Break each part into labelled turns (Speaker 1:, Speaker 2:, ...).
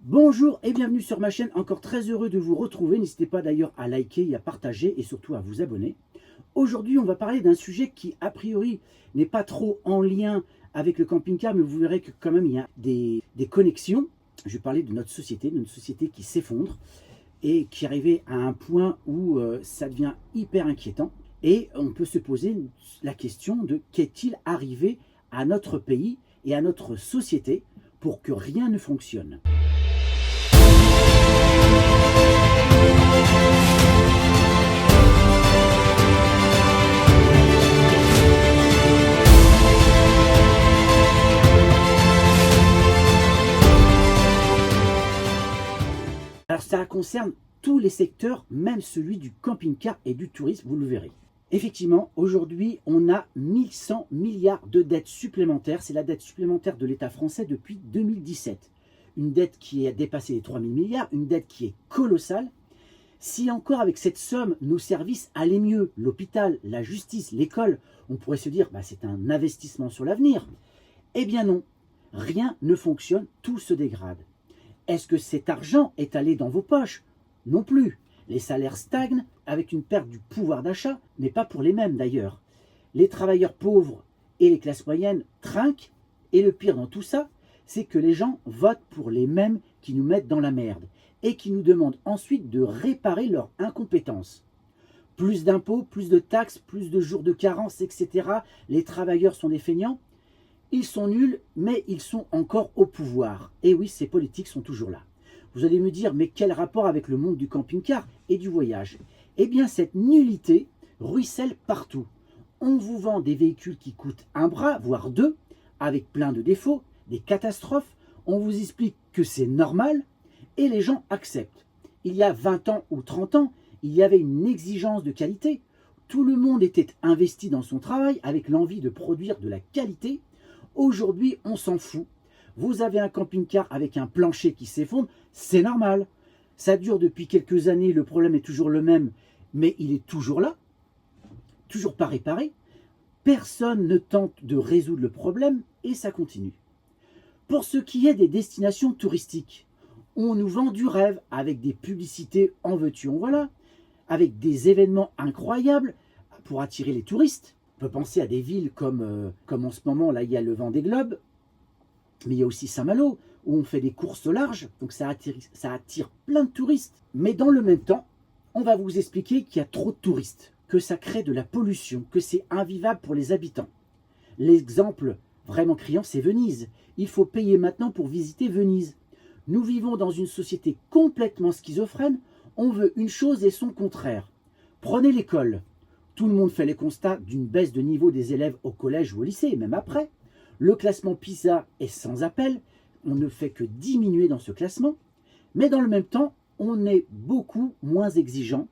Speaker 1: Bonjour et bienvenue sur ma chaîne, encore très heureux de vous retrouver. N'hésitez pas d'ailleurs à liker et à partager et surtout à vous abonner. Aujourd'hui, on va parler d'un sujet qui, a priori, n'est pas trop en lien avec le camping-car, mais vous verrez que quand même il y a des connexions. Je vais parler de notre société qui s'effondre et qui est arrivée à un point où ça devient hyper inquiétant. Et on peut se poser la question de qu'est-il arrivé à notre pays et à notre société pour que rien ne fonctionne. Alors ça concerne tous les secteurs, même celui du camping-car et du tourisme, vous le verrez. Effectivement, aujourd'hui, on a 1100 milliards de dettes supplémentaires. C'est la dette supplémentaire de l'État français depuis 2017. Une dette qui a dépassé les 3000 milliards, une dette qui est colossale. Si encore avec cette somme, nos services allaient mieux, l'hôpital, la justice, l'école, on pourrait se dire c'est un investissement sur l'avenir. Eh bien non, rien ne fonctionne, tout se dégrade. Est-ce que cet argent est allé dans vos poches? Non plus. Les salaires stagnent avec une perte du pouvoir d'achat, mais pas pour les mêmes d'ailleurs. Les travailleurs pauvres et les classes moyennes trinquent, et le pire dans tout ça, c'est que les gens votent pour les mêmes qui nous mettent dans la merde et qui nous demandent ensuite de réparer leur incompétence. Plus d'impôts, plus de taxes, plus de jours de carence, etc. Les travailleurs sont des feignants. Ils sont nuls, mais ils sont encore au pouvoir. Et oui, ces politiques sont toujours là. Vous allez me dire, mais quel rapport avec le monde du camping-car et du voyage? Eh bien, cette nullité ruisselle partout. On vous vend des véhicules qui coûtent un bras, voire deux, avec plein de défauts, des catastrophes. On vous explique que c'est normal et les gens acceptent. Il y a 20 ans ou 30 ans, il y avait une exigence de qualité. Tout le monde était investi dans son travail avec l'envie de produire de la qualité. Aujourd'hui, on s'en fout. Vous avez un camping-car avec un plancher qui s'effondre, c'est normal. Ça dure depuis quelques années, le problème est toujours le même, mais il est toujours là, toujours pas réparé. Personne ne tente de résoudre le problème et ça continue. Pour ce qui est des destinations touristiques, on nous vend du rêve avec des publicités en veux-tu en voilà, avec des événements incroyables pour attirer les touristes. On peut penser à des villes comme en ce moment, là il y a le Vendée Globe, mais il y a aussi Saint-Malo, où on fait des courses au large, donc ça attire plein de touristes. Mais dans le même temps, on va vous expliquer qu'il y a trop de touristes, que ça crée de la pollution, que c'est invivable pour les habitants. L'exemple vraiment criant, c'est Venise. Il faut payer maintenant pour visiter Venise. Nous vivons dans une société complètement schizophrène, on veut une chose et son contraire. Prenez l'école. Tout le monde fait les constats d'une baisse de niveau des élèves au collège ou au lycée, et même après. Le classement PISA est sans appel, on ne fait que diminuer dans ce classement, mais dans le même temps, on est beaucoup moins exigeant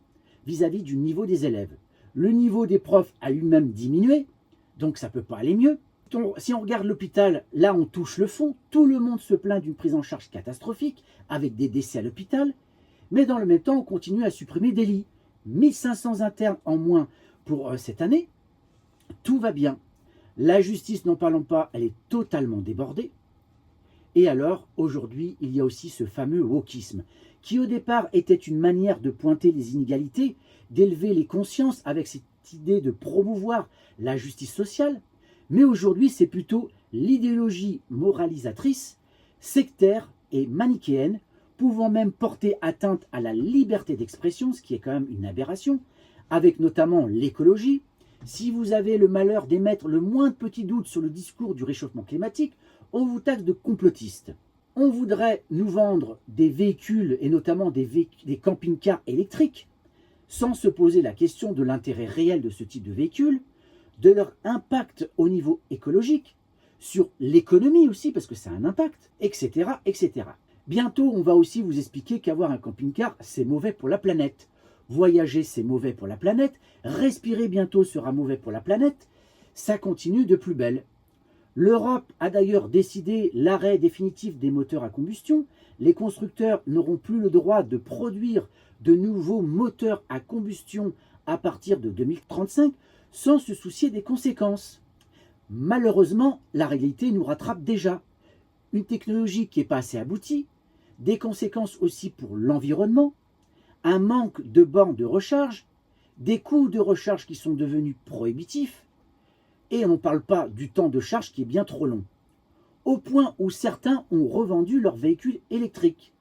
Speaker 1: vis-à-vis du niveau des élèves. Le niveau des profs a lui-même diminué, donc ça ne peut pas aller mieux. Si on regarde l'hôpital, là on touche le fond, tout le monde se plaint d'une prise en charge catastrophique, avec des décès à l'hôpital, mais dans le même temps, on continue à supprimer des lits. 1500 internes en moins pour cette année, tout va bien. La justice, n'en parlons pas, elle est totalement débordée. Et alors, aujourd'hui, il y a aussi ce fameux wokisme, qui au départ était une manière de pointer les inégalités, d'élever les consciences avec cette idée de promouvoir la justice sociale, mais aujourd'hui c'est plutôt l'idéologie moralisatrice, sectaire et manichéenne, pouvant même porter atteinte à la liberté d'expression, ce qui est quand même une aberration, avec notamment l'écologie. Si vous avez le malheur d'émettre le moins de petits doutes sur le discours du réchauffement climatique, on vous taxe de complotiste. On voudrait nous vendre des véhicules, et notamment des camping-cars électriques, sans se poser la question de l'intérêt réel de ce type de véhicules, de leur impact au niveau écologique, sur l'économie aussi, parce que ça a un impact, etc., etc. Bientôt, on va aussi vous expliquer qu'avoir un camping-car, c'est mauvais pour la planète. Voyager, c'est mauvais pour la planète. Respirer bientôt sera mauvais pour la planète. Ça continue de plus belle. L'Europe a d'ailleurs décidé l'arrêt définitif des moteurs à combustion. Les constructeurs n'auront plus le droit de produire de nouveaux moteurs à combustion à partir de 2035 sans se soucier des conséquences. Malheureusement, la réalité nous rattrape déjà. Une technologie qui n'est pas assez aboutie, des conséquences aussi pour l'environnement, un manque de bornes de recharge, des coûts de recharge qui sont devenus prohibitifs, et on ne parle pas du temps de charge qui est bien trop long, au point où certains ont revendu leurs véhicules électriques.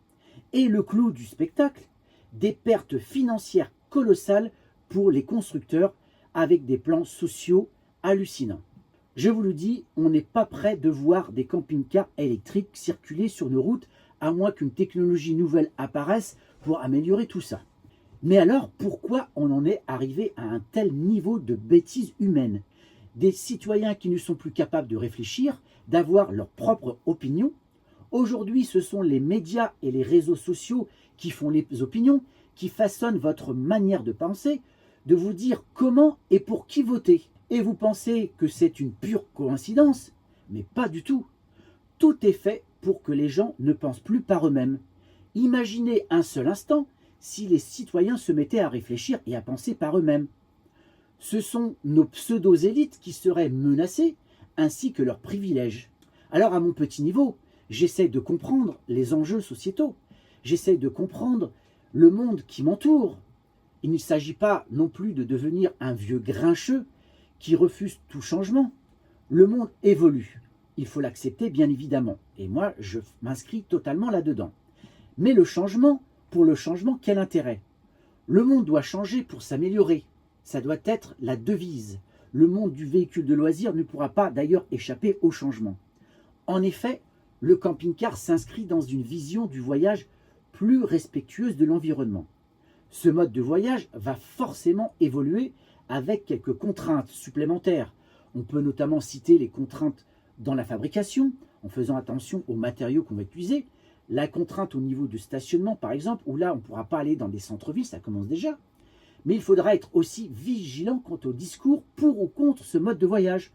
Speaker 1: Et le clou du spectacle, des pertes financières colossales pour les constructeurs avec des plans sociaux hallucinants. Je vous le dis, on n'est pas prêt de voir des camping-cars électriques circuler sur nos routes, à moins qu'une technologie nouvelle apparaisse pour améliorer tout ça. Mais alors, pourquoi on en est arrivé à un tel niveau de bêtise humaine? Des citoyens qui ne sont plus capables de réfléchir, d'avoir leur propre opinion. Aujourd'hui, ce sont les médias et les réseaux sociaux qui font les opinions, qui façonnent votre manière de penser, de vous dire comment et pour qui voter. Et vous pensez que c'est une pure coïncidence, mais pas du tout. Tout est fait pour que les gens ne pensent plus par eux-mêmes. Imaginez un seul instant si les citoyens se mettaient à réfléchir et à penser par eux-mêmes. Ce sont nos pseudo-élites qui seraient menacées, ainsi que leurs privilèges. Alors à mon petit niveau, j'essaie de comprendre les enjeux sociétaux. J'essaie de comprendre le monde qui m'entoure. Il ne s'agit pas non plus de devenir un vieux grincheux qui refuse tout changement. Le monde évolue. Il faut l'accepter bien évidemment. Et moi, je m'inscris totalement là-dedans. Mais le changement, pour le changement, quel intérêt? Le monde doit changer pour s'améliorer. Ça doit être la devise. Le monde du véhicule de loisir ne pourra pas d'ailleurs échapper au changement. En effet, le camping-car s'inscrit dans une vision du voyage plus respectueuse de l'environnement. Ce mode de voyage va forcément évoluer avec quelques contraintes supplémentaires. On peut notamment citer les contraintes dans la fabrication, en faisant attention aux matériaux qu'on va utiliser, la contrainte au niveau du stationnement par exemple, où là on ne pourra pas aller dans des centres-villes, ça commence déjà. Mais il faudra être aussi vigilant quant au discours pour ou contre ce mode de voyage.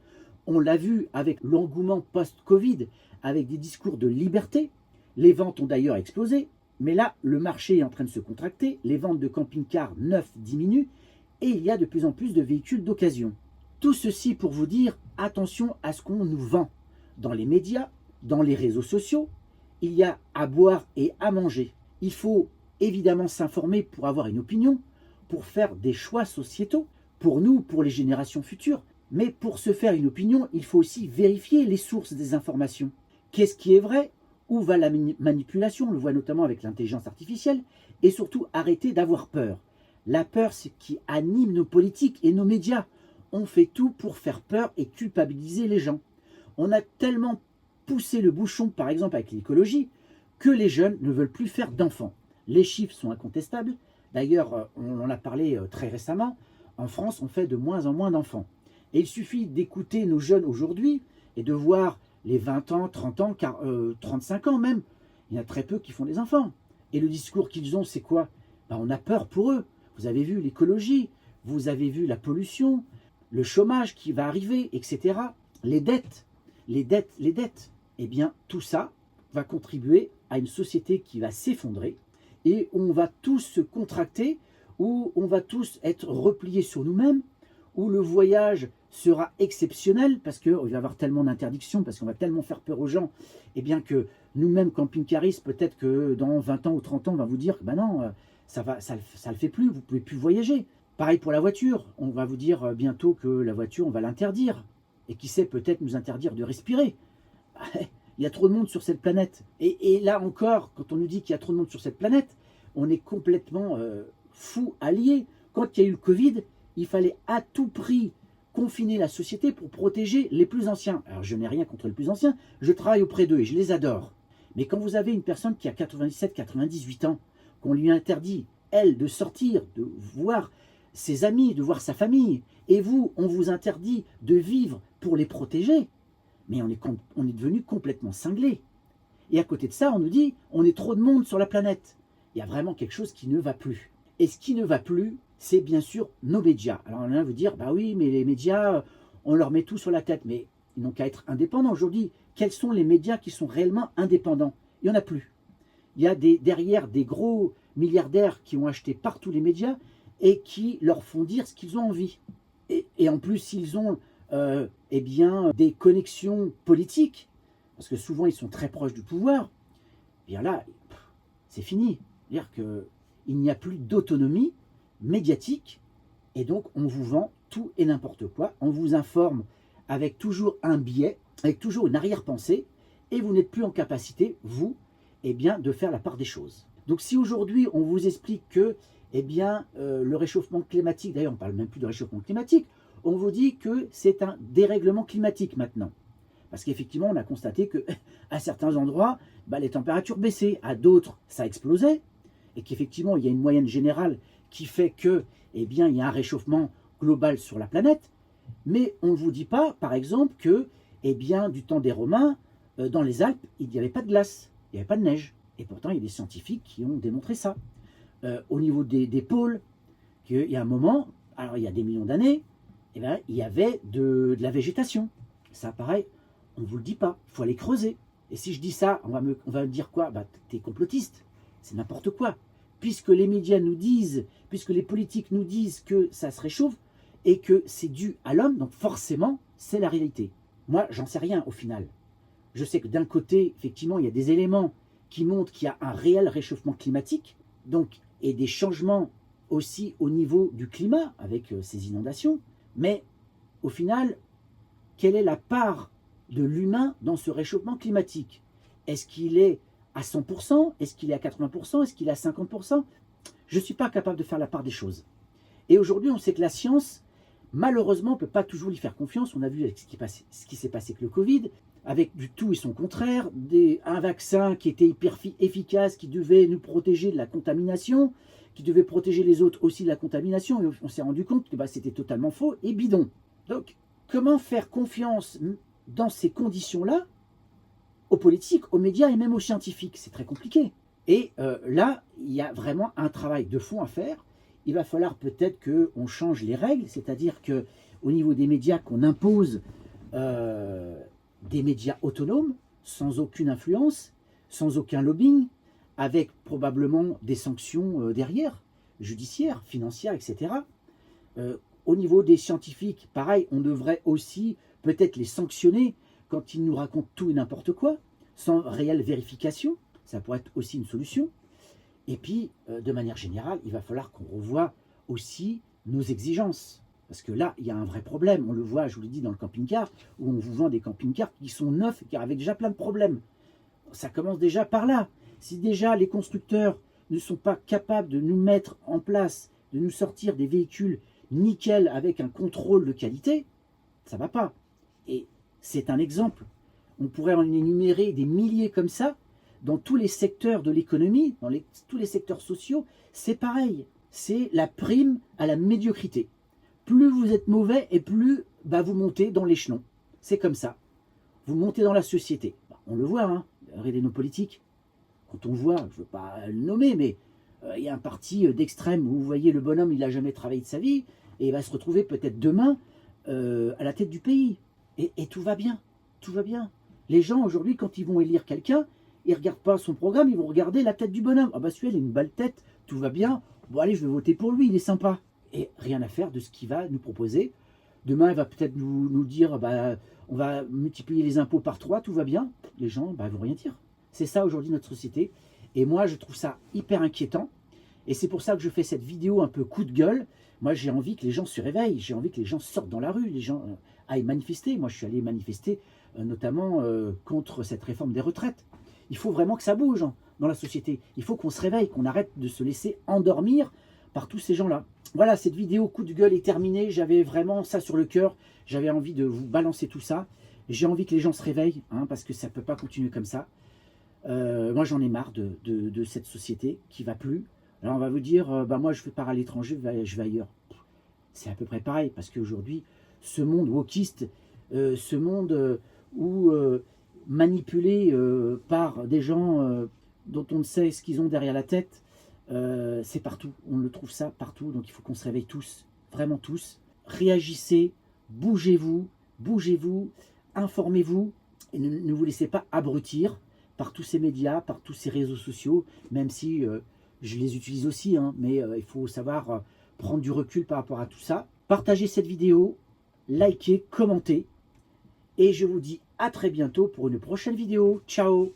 Speaker 1: On l'a vu avec l'engouement post-Covid, avec des discours de liberté. Les ventes ont d'ailleurs explosé, mais là, le marché est en train de se contracter, les ventes de camping-cars neufs diminuent, et il y a de plus en plus de véhicules d'occasion. Tout ceci pour vous dire, attention à ce qu'on nous vend. Dans les médias, dans les réseaux sociaux, il y a à boire et à manger. Il faut évidemment s'informer pour avoir une opinion, pour faire des choix sociétaux, pour nous, pour les générations futures. Mais pour se faire une opinion, il faut aussi vérifier les sources des informations. Qu'est-ce qui est vrai? Où va la manipulation? On le voit notamment avec l'intelligence artificielle. Et surtout, arrêter d'avoir peur. La peur, c'est ce qui anime nos politiques et nos médias. On fait tout pour faire peur et culpabiliser les gens. On a tellement poussé le bouchon, par exemple avec l'écologie, que les jeunes ne veulent plus faire d'enfants. Les chiffres sont incontestables. D'ailleurs, on en a parlé très récemment. En France, on fait de moins en moins d'enfants. Et il suffit d'écouter nos jeunes aujourd'hui et de voir les 20 ans, 30 ans, 35 ans même. Il y en a très peu qui font des enfants. Et le discours qu'ils ont, c'est quoi? On a peur pour eux. Vous avez vu l'écologie, vous avez vu la pollution, le chômage qui va arriver, etc. Les dettes. Eh bien, tout ça va contribuer à une société qui va s'effondrer et où on va tous se contracter, où on va tous être repliés sur nous-mêmes, où le voyage sera exceptionnel parce qu'il va y avoir tellement d'interdictions, parce qu'on va tellement faire peur aux gens, et bien que nous-mêmes, camping-caristes, peut-être que dans 20 ans ou 30 ans, on va vous dire que ben non, ça le fait plus, vous ne pouvez plus voyager. Pareil pour la voiture, on va vous dire bientôt que la voiture, on va l'interdire. Et qui sait, peut-être nous interdire de respirer. Il y a trop de monde sur cette planète. Et là encore, quand on nous dit qu'il y a trop de monde sur cette planète, on est complètement fou allié. Quand il y a eu le Covid, il fallait à tout prix confiner la société pour protéger les plus anciens. Alors je n'ai rien contre les plus anciens, je travaille auprès d'eux et je les adore. Mais quand vous avez une personne qui a 97-98 ans, qu'on lui interdit, elle, de sortir, de voir ses amis, de voir sa famille, et vous, on vous interdit de vivre pour les protéger, mais on est devenu complètement cinglé. Et à côté de ça, on nous dit, on est trop de monde sur la planète. Il y a vraiment quelque chose qui ne va plus. Et ce qui ne va plus, c'est bien sûr nos médias. Alors on va vous dire, bah oui, mais les médias, on leur met tout sur la tête. Mais ils n'ont qu'à être indépendants aujourd'hui. Quels sont les médias qui sont réellement indépendants? Il n'y en a plus. Il y a derrière des gros milliardaires qui ont acheté partout les médias et qui leur font dire ce qu'ils ont envie. Et en plus, s'ils ont eh bien, des connexions politiques, parce que souvent ils sont très proches du pouvoir, et bien là, c'est fini. C'est-à-dire qu'il n'y a plus d'autonomie médiatique et donc on vous vend tout et n'importe quoi. On vous informe avec toujours un biais, avec toujours une arrière-pensée et vous n'êtes plus en capacité, vous, eh bien, de faire la part des choses. Donc si aujourd'hui on vous explique que eh bien, le réchauffement climatique, d'ailleurs on ne parle même plus de réchauffement climatique, on vous dit que c'est un dérèglement climatique maintenant. Parce qu'effectivement, on a constaté qu'à certains endroits, les températures baissaient, à d'autres, ça explosait, et qu'effectivement, il y a une moyenne générale qui fait que, eh bien, il y a un réchauffement global sur la planète. Mais on ne vous dit pas, par exemple, que, eh bien, du temps des Romains, dans les Alpes, il n'y avait pas de glace, il n'y avait pas de neige. Et pourtant, il y a des scientifiques qui ont démontré ça. Au niveau des pôles, qu'il y a un moment, alors il y a des millions d'années, eh bien, il y avait de la végétation. Ça, pareil, on ne vous le dit pas, il faut aller creuser. Et si je dis ça, on va me dire quoi? T'es complotiste, c'est n'importe quoi. Puisque les médias nous disent, puisque les politiques nous disent que ça se réchauffe et que c'est dû à l'homme, donc forcément, c'est la réalité. Moi, j'en sais rien au final. Je sais que d'un côté, effectivement, il y a des éléments qui montrent qu'il y a un réel réchauffement climatique, donc, et des changements aussi au niveau du climat avec ces inondations. Mais au final, quelle est la part de l'humain dans ce réchauffement climatique? Est-ce qu'il est à 100%? Est-ce qu'il est à 80%? Est-ce qu'il est à 50%? Je ne suis pas capable de faire la part des choses. Et aujourd'hui, on sait que la science, malheureusement, on ne peut pas toujours y faire confiance. On a vu avec ce qui s'est passé avec le Covid, avec du tout et son contraire, un vaccin qui était hyper efficace, qui devait nous protéger de la contamination, qui devait protéger les autres aussi de la contamination. Et on s'est rendu compte que c'était totalement faux et bidon. Donc, comment faire confiance dans ces conditions-là aux politiques, aux médias et même aux scientifiques? C'est très compliqué. Et là, il y a vraiment un travail de fond à faire. Il va falloir peut-être qu'on change les règles, c'est-à-dire qu'au niveau des médias, qu'on impose des médias autonomes, sans aucune influence, sans aucun lobbying, avec probablement des sanctions derrière, judiciaires, financières, etc. Au niveau des scientifiques, pareil, on devrait aussi peut-être les sanctionner quand ils nous racontent tout et n'importe quoi, sans réelle vérification. Ça pourrait être aussi une solution. Et puis, de manière générale, il va falloir qu'on revoie aussi nos exigences. Parce que là, il y a un vrai problème. On le voit, je vous l'ai dit, dans le camping-car, où on vous vend des camping-cars qui sont neufs, qui avaient déjà plein de problèmes. Ça commence déjà par là. Si déjà les constructeurs ne sont pas capables de nous mettre en place, de nous sortir des véhicules nickel avec un contrôle de qualité, ça ne va pas. Et c'est un exemple. On pourrait en énumérer des milliers comme ça, dans tous les secteurs de l'économie, dans tous les secteurs sociaux, c'est pareil. C'est la prime à la médiocrité. Plus vous êtes mauvais et plus vous montez dans l'échelon. C'est comme ça. Vous montez dans la société. On le voit, hein, regardez nos politiques. Quand on voit, je ne veux pas le nommer, mais il y a un parti d'extrême où vous voyez le bonhomme, il n'a jamais travaillé de sa vie, et il va se retrouver peut-être demain à la tête du pays. Et tout va bien. Tout va bien. Les gens, aujourd'hui, quand ils vont élire quelqu'un, ils ne regardent pas son programme, ils vont regarder la tête du bonhomme. Ah celui-là, il a une belle tête, tout va bien. Bon, allez, je vais voter pour lui, il est sympa. Et rien à faire de ce qu'il va nous proposer. Demain, il va peut-être nous dire, on va multiplier les impôts par 3, tout va bien. Les gens, ils vont rien dire. C'est ça aujourd'hui notre société. Et moi, je trouve ça hyper inquiétant. Et c'est pour ça que je fais cette vidéo un peu coup de gueule. Moi, j'ai envie que les gens se réveillent. J'ai envie que les gens sortent dans la rue. Les gens aillent manifester. Moi, je suis allé manifester notamment contre cette réforme des retraites. Il faut vraiment que ça bouge dans la société. Il faut qu'on se réveille, qu'on arrête de se laisser endormir par tous ces gens-là. Voilà, cette vidéo coup de gueule est terminée. J'avais vraiment ça sur le cœur. J'avais envie de vous balancer tout ça. J'ai envie que les gens se réveillent, parce que ça ne peut pas continuer comme ça. Moi, j'en ai marre de cette société qui ne va plus. Alors, on va vous dire, moi, je pars à l'étranger, je vais ailleurs. C'est à peu près pareil, parce qu'aujourd'hui, ce monde wokiste, ce monde où manipulé par des gens dont on ne sait ce qu'ils ont derrière la tête, c'est partout. On le trouve ça partout. Donc, il faut qu'on se réveille tous, vraiment tous. Réagissez, bougez-vous, informez-vous et ne vous laissez pas abrutir par tous ces médias, par tous ces réseaux sociaux, même si je les utilise aussi, mais il faut savoir prendre du recul par rapport à tout ça. Partagez cette vidéo, likez, commentez, et je vous dis à très bientôt pour une prochaine vidéo. Ciao!